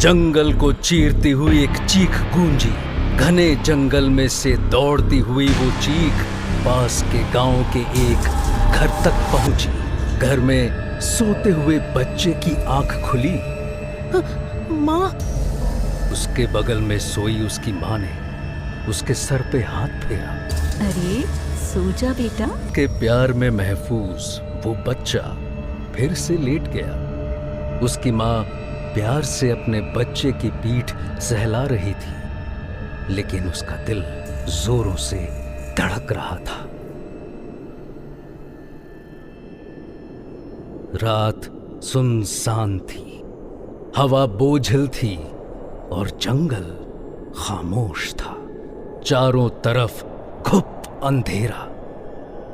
जंगल को चीरती हुई एक चीख गूंजी। घने जंगल में से दौड़ती हुई वो चीख पास के गांव के एक घर तक पहुंची। घर में सोते हुए बच्चे की आंख खुली। माँ। उसके बगल में सोई उसकी माँ ने उसके सर पे हाथ फेरा। अरे सो जा बेटा। के प्यार में महफूज वो बच्चा फिर से लेट गया। उसकी माँ प्यार से अपने बच्चे की पीठ सहला रही थी, लेकिन उसका दिल जोरों से धड़क रहा था। रात सुनसान थी, हवा बोझिल थी और जंगल खामोश था। चारों तरफ घुप अंधेरा।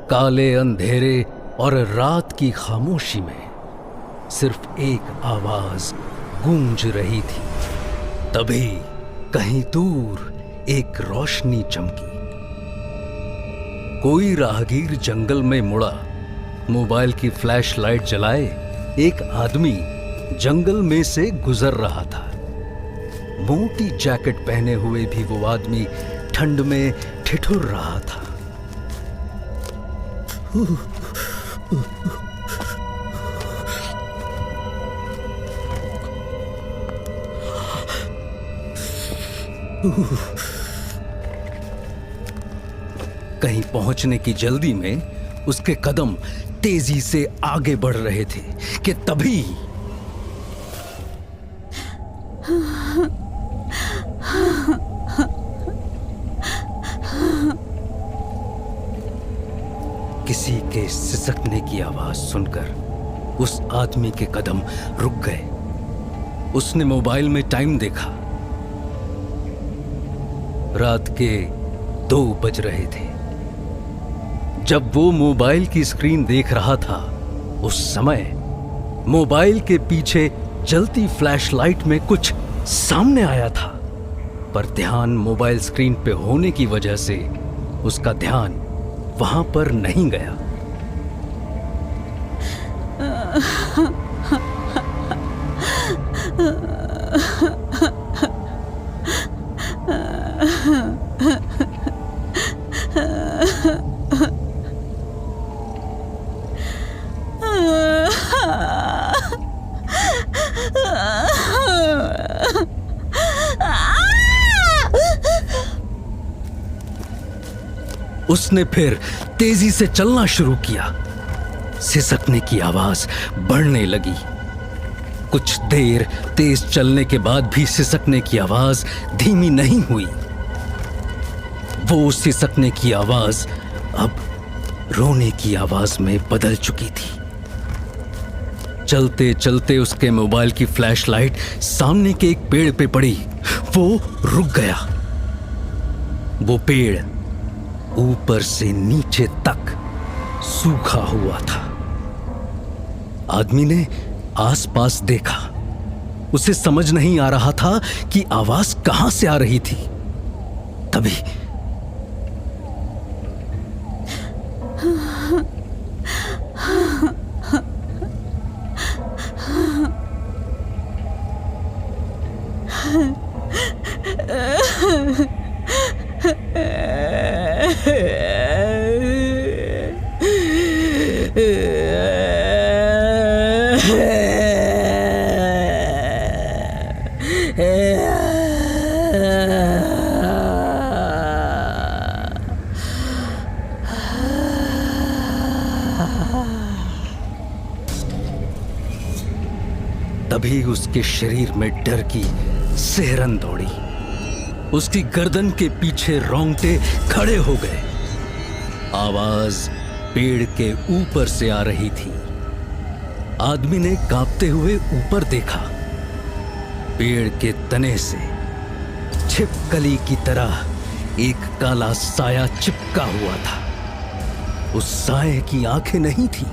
काले अंधेरे और रात की खामोशी में सिर्फ एक आवाज गूंज रही थी। तभी कहीं दूर एक रोशनी चमकी। कोई राहगीर जंगल में मुड़ा। मोबाइल की फ्लैश लाइट जलाए एक आदमी जंगल में से गुजर रहा था। मोटी जैकेट पहने हुए भी वो आदमी ठंड में ठिठुर रहा था। कहीं पहुंचने की जल्दी में उसके कदम तेजी से आगे बढ़ रहे थे कि तभी किसी के सिसकने की आवाज सुनकर उस आदमी के कदम रुक गए। उसने मोबाइल में टाइम देखा। रात के 2 बज रहे थे। जब वो मोबाइल की स्क्रीन देख रहा था, उस समय मोबाइल के पीछे जलती फ्लैशलाइट में कुछ सामने आया था, पर ध्यान मोबाइल स्क्रीन पे होने की वजह से उसका ध्यान वहां पर नहीं गया। उसने फिर तेजी से चलना शुरू किया। सिसकने की आवाज बढ़ने लगी। कुछ देर तेज चलने के बाद भी सिसकने की आवाज धीमी नहीं हुई। वो सिसकने की आवाज अब रोने की आवाज में बदल चुकी थी। चलते चलते उसके मोबाइल की फ्लैशलाइट सामने के एक पेड़ पे पड़ी। वो रुक गया। वो पेड़ ऊपर से नीचे तक सूखा हुआ था। आदमी ने आसपास देखा। उसे समझ नहीं आ रहा था कि आवाज कहां से आ रही थी। तभी तभी उसके शरीर में डर की सिहरन दौड़ी। उसकी गर्दन के पीछे रोंगटे खड़े हो गए। आवाज पेड़ के ऊपर से आ रही थी। आदमी ने कांपते हुए ऊपर देखा। पेड़ के तने से छिपकली की तरह एक काला साया चिपका हुआ था। उस साये की आंखें नहीं थी,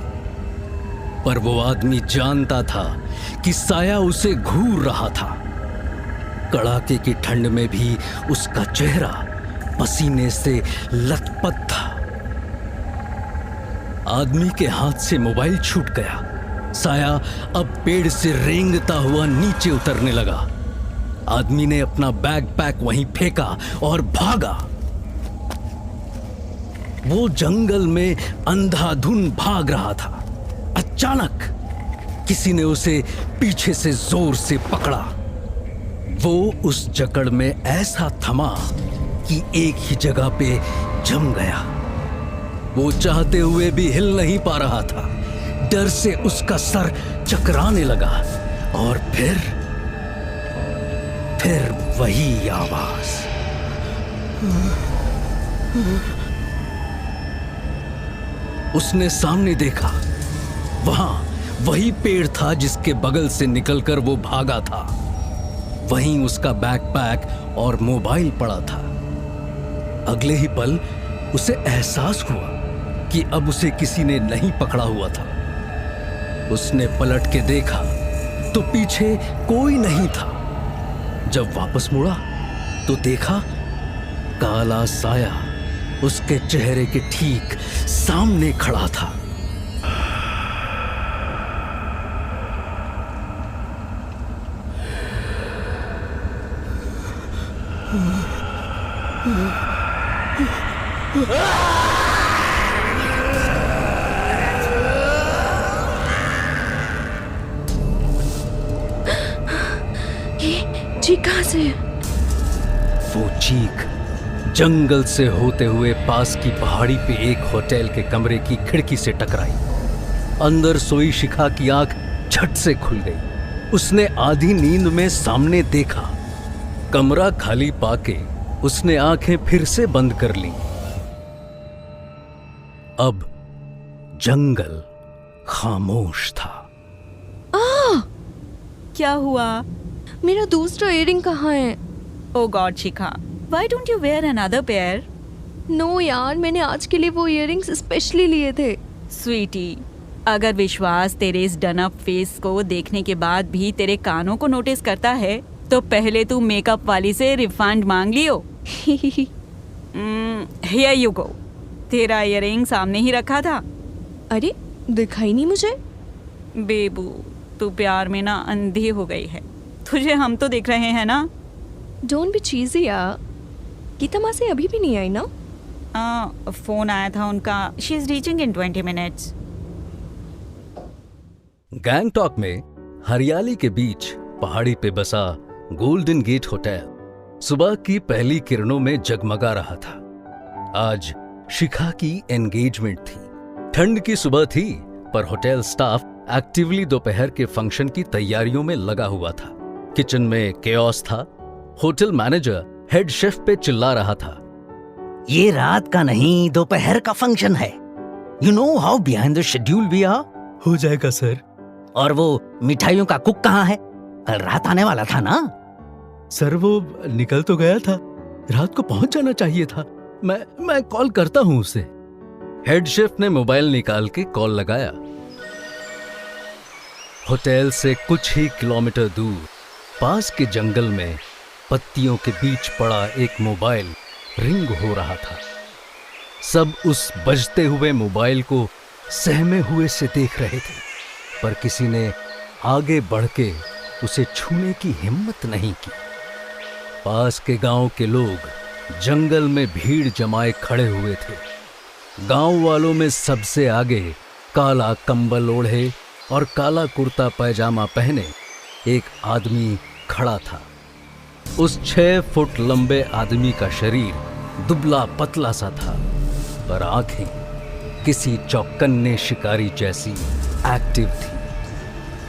पर वो आदमी जानता था कि साया उसे घूर रहा था। कड़ाके की ठंड में भी उसका चेहरा पसीने से लथपथ था। आदमी के हाथ से मोबाइल छूट गया। साया अब पेड़ से रेंगता हुआ नीचे उतरने लगा। आदमी ने अपना बैकपैक वहीं फेंका और भागा। वो जंगल में अंधाधुन भाग रहा था। अचानक किसी ने उसे पीछे से जोर से पकड़ा। वो उस जकड़ में ऐसा थमा कि एक ही जगह पे जम गया। वो चाहते हुए भी हिल नहीं पा रहा था। डर से उसका सर चकराने लगा और फिर वही आवाज। उसने सामने देखा, वहां वही पेड़ था जिसके बगल से निकलकर वो भागा था। वहीं उसका बैकपैक और मोबाइल पड़ा था। अगले ही पल उसे एहसास हुआ कि अब उसे किसी ने नहीं पकड़ा हुआ था। उसने पलट के देखा तो पीछे कोई नहीं था। जब वापस मुड़ा तो देखा काला साया उसके चेहरे के ठीक सामने खड़ा था। चीख कहां से? वो चीख जंगल से होते हुए पास की पहाड़ी पे एक होटल के कमरे की खिड़की से टकराई। अंदर सोई शिखा की आंख झट से खुल गई। उसने आधी नींद में सामने देखा। कमरा खाली पाके उसने आंखें फिर से बंद कर ली। अब जंगल खामोश था। क्या हुआ? मेरा दूसरा इयरिंग कहाँ है? Oh god Shikha, why don't you wear another pair? No यार, मैंने आज के लिए वो इयरिंग्स स्पेशली लिए थे। स्वीटी, अगर विश्वास तेरे इस डन अप फेस को देखने के बाद भी तेरे कानों को नोटिस करता है तो पहले तू मेकअप वाली से रिफंड मांग लियो। Here you go. तेरा इयरिंग सामने ही रखा था। अरे दिखाई नहीं मुझे। बेबू, तू प्यार में ना अंधी हो गई है। तुझे हम तो देख रहे हैं ना। डोंट बी चीजी यार। गीता माँ से अभी भी नहीं आई ना? फोन आया था उनका। She is reaching in 20 minutes. Gangtok में हरियाली के बीच पहाड़ी पे बसा गोल्डन गेट होटल सुबह की पहली किरणों में जगमगा रहा था। आज शिखा की एंगेजमेंट थी। ठंड की सुबह थी पर होटल स्टाफ एक्टिवली दोपहर के फंक्शन की तैयारियों में लगा हुआ था। किचन में केओस था। होटल मैनेजर हेड शेफ पे चिल्ला रहा था, ये रात का नहीं दोपहर का फंक्शन है। You know how behind the schedule we are. हो जाएगा सर। और वो मिठाइयों का कुक कहाँ है? कल रात आने वाला था ना? सर वो निकल तो गया था। रात को पहुंच जाना चाहिए था। मैं कॉल करता हूं उसे। हेड शेफ ने मोबाइल निकाल के कॉल लगाया। होटल से कुछ ही किलोमीटर दूर पास के जंगल में पत्तियों के बीच पड़ा एक मोबाइल रिंग हो रहा था। सब उस बजते हुए मोबाइल को सहमे हुए से देख रहे थे पर किसी ने आगे बढ़ के उसे छूने की हिम्मत नहीं की। पास के गांव के लोग जंगल में भीड़ जमाए खड़े हुए थे। गांव वालों में सबसे आगे काला कंबल ओढ़े और काला कुर्ता पैजामा पहने एक आदमी खड़ा था। उस 6 फुट लंबे आदमी का शरीर दुबला पतला सा था पर आंखें किसी चौकन्ने शिकारी जैसी एक्टिव थी।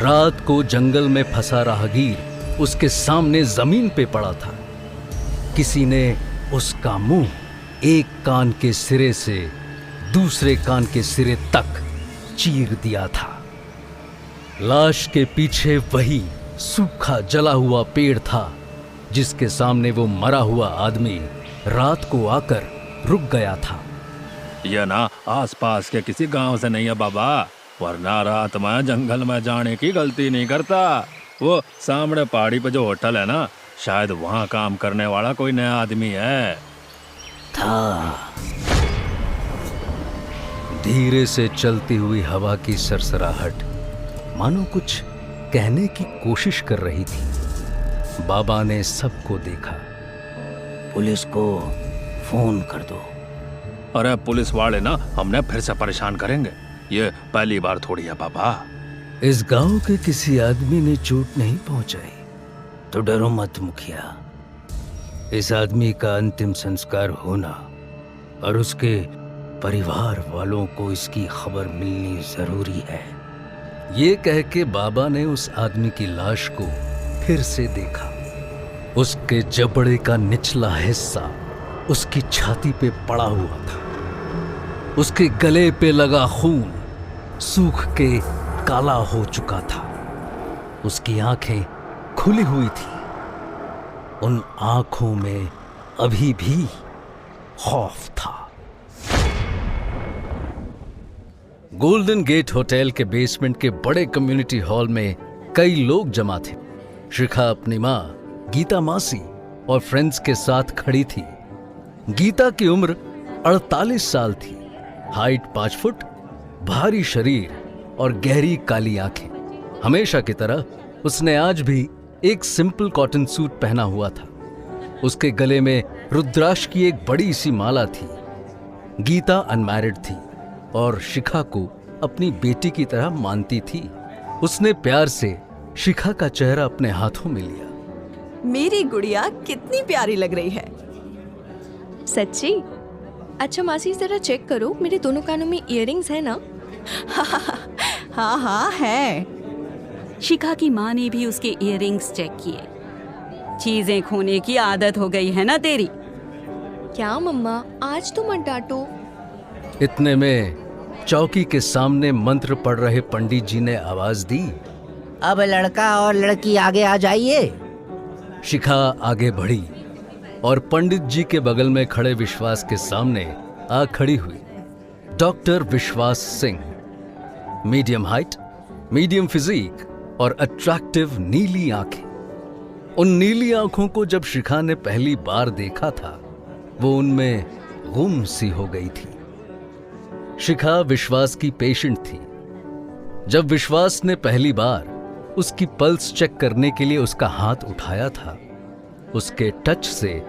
रात को जंगल में फंसा राहगीर उसके सामने जमीन पे पड़ा था। किसी ने उसका मुंह एक कान के सिरे से दूसरे कान के सिरे तक चीर दिया था। लाश के पीछे वही सूखा जला हुआ पेड़ था जिसके सामने वो मरा हुआ आदमी रात को आकर रुक गया था। यह ना आसपास के किसी गांव से नहीं है बाबा, वरना रात में जंगल में जाने की गलती नहीं करता। वो सामने पहाड़ी पे जो होटल है ना, शायद वहाँ काम करने वाला कोई नया आदमी है। था। धीरे से चलती हुई हवा की सरसराहट मानो कुछ कहने की कोशिश कर रही थी। बाबा ने सबको देखा। पुलिस को फोन कर दो। अरे पुलिस वाले ना हमने फिर से परेशान करेंगे, ये पहली बार थोड़ी है बाबा। इस गांव के किसी आदमी ने चोट नहीं पहुंचाई तो डरो मत मुखिया। इस आदमी का अंतिम संस्कार होना और उसके परिवार वालों को इसकी खबर मिलनी जरूरी है। ये कह के बाबा ने उस आदमी की लाश को फिर से देखा। उसके जबड़े का निचला हिस्सा उसकी छाती पे पड़ा हुआ था। उसके गले पे लगा खून सूख के काला हो चुका था। उसकी आंखें खुली हुई थी। उन आंखों में अभी भी खौफ था। गोल्डन गेट होटल के बेसमेंट के बड़े कम्युनिटी हॉल में कई लोग जमा थे। शिखा अपनी माँ गीता मासी और फ्रेंड्स के साथ खड़ी थी। गीता की उम्र 48 साल थी। हाइट 5 फुट, भारी शरीर और गहरी काली आंखें। हमेशा की तरह उसने आज भी एक सिंपल कॉटन सूट पहना हुआ था। उसके गले में रुद्राक्ष की एक बड़ी सी माला थी। गीता अनमैरिड थी और शिखा को अपनी बेटी की तरह मानती थी। उसने प्यार से शिखा का चेहरा अपने हाथों में लिया। मेरी गुड़िया कितनी प्यारी लग रही है। सच्ची? अच्छा मासी जरा चेक करो, मेरे दोनों कानों में इयररिंग्स है ना? हाँ हाँ है। शिखा की माँ ने भी उसके इयररिंग्स चेक किए। चीजें खोने की आदत हो गई है ना तेरी। क्या मम्मा, आज तो मत डांटो। इतने में चौकी के सामने मंत्र पढ़ रहे पंडित जी ने आवाज दी, अब लड़का और लड़की आगे आ जाइए। शिखा आगे बढ़ी और पंडित जी के बगल में खड़े विश्वास के सामने आ खड़ी हुई। Doctor Vishwas Singh, medium height, medium physique और अट्रैक्टिव नीली आंखें। उन नीली आंखों को जब शिखा ने पहली बार देखा था वो उनमें गुम सी हो गई थी। शिखा विश्वास की पेशेंट थी। जब विश्वास ने पहली बार उसकी पल्स चेक करने के लिए उसका हाथ उठाया था, उसके टच से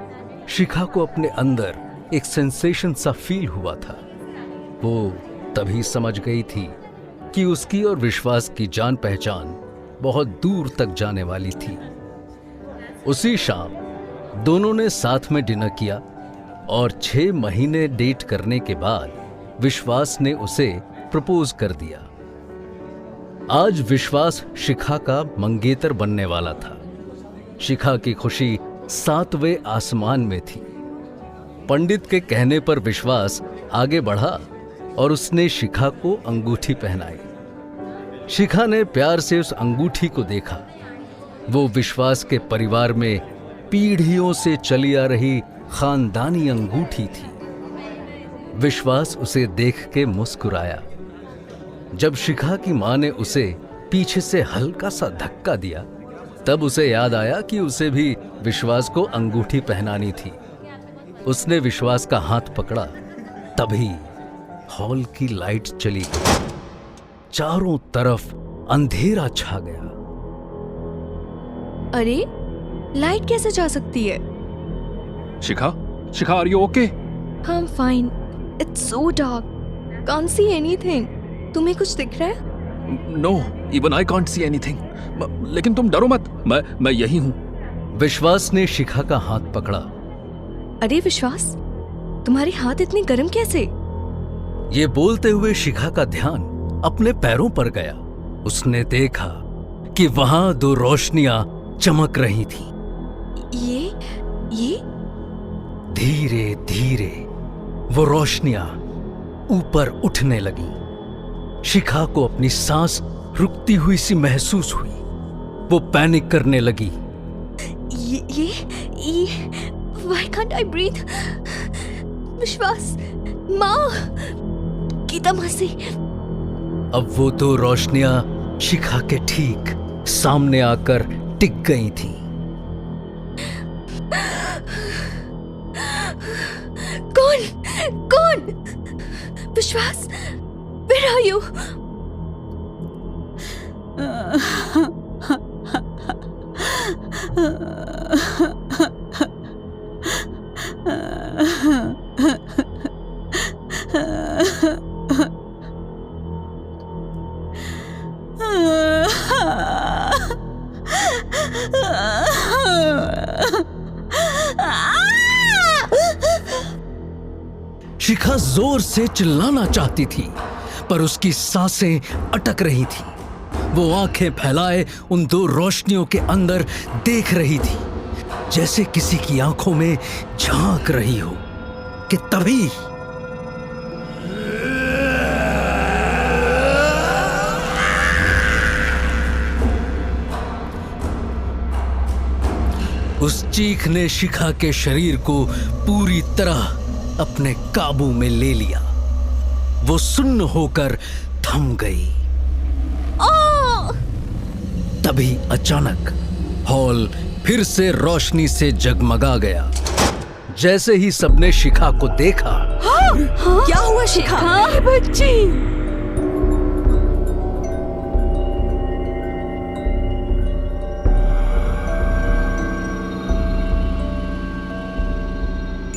शिखा को अपने अंदर एक सेंसेशन सा फील हुआ था। वो तभी समझ गई थी कि उसकी और विश्वास की जान पहचान बहुत दूर तक जाने वाली थी। उसी शाम दोनों ने साथ में डिनर किया और 6 महीने डेट करने के बाद विश्वास ने उसे प्रपोज कर दिया। आज विश्वास शिखा का मंगेतर बनने वाला था। शिखा की खुशी 7वें आसमान में थी। पंडित के कहने पर विश्वास आगे बढ़ा और उसने शिखा को अंगूठी पहनाई। शिखा ने प्यार से उस अंगूठी को देखा। वो विश्वास के परिवार में पीढ़ियों से चली आ रही खानदानी अंगूठी थी। विश्वास उसे देख के मुस्कुराया। जब शिखा की मां ने उसे पीछे से हल्का सा धक्का दिया तब उसे याद आया कि उसे भी विश्वास को अंगूठी पहनानी थी। उसने विश्वास का हाथ पकड़ा। तभी हॉल की लाइट चली गई। चारों तरफ अंधेरा छा गया। अरे लाइट कैसे जा सकती है? Shikha, Shikha are you okay? I am fine. It's so dark, can't see anything. तुम्हें कुछ दिख रहा है? No, even I can't see anything. लेकिन तुम डरो मत, मैं यही हूं। विश्वास ने शिखा का हाथ पकड़ा। अरे विश्वास, तुम्हारे हाथ इतने गर्म कैसे? ये बोलते हुए शिखा का ध्यान अपने पैरों पर गया। उसने देखा कि वहां 2 रोशनियां चमक रही थी। ये धीरे धीरे वो रोशनियां ऊपर उठने लगी। शिखा को अपनी सांस रुकती हुई सी महसूस हुई। वो पैनिक करने लगी। ये व्हाई कांट आई ब्रीथ? विश्वास, माँ, गीता मासी। अब वो 2 रोशनियां शिखा के ठीक सामने आकर टिक गई थीं। कौन? विश्वास, where are you? शिखा जोर से चिल्लाना चाहती थी, पर उसकी सांसें अटक रही थी। वो आंखें फैलाए उन दो रोशनियों के अंदर देख रही थी, जैसे किसी की आंखों में झांक रही हो। कि तभी उस चीख ने शिखा के शरीर को पूरी तरह अपने काबू में ले लिया। वो सुन्न होकर थम गई। तभी अचानक हॉल फिर से रोशनी से जगमगा गया। जैसे ही सबने शिखा को देखा, क्या हुआ शिखा? हाँ बच्ची,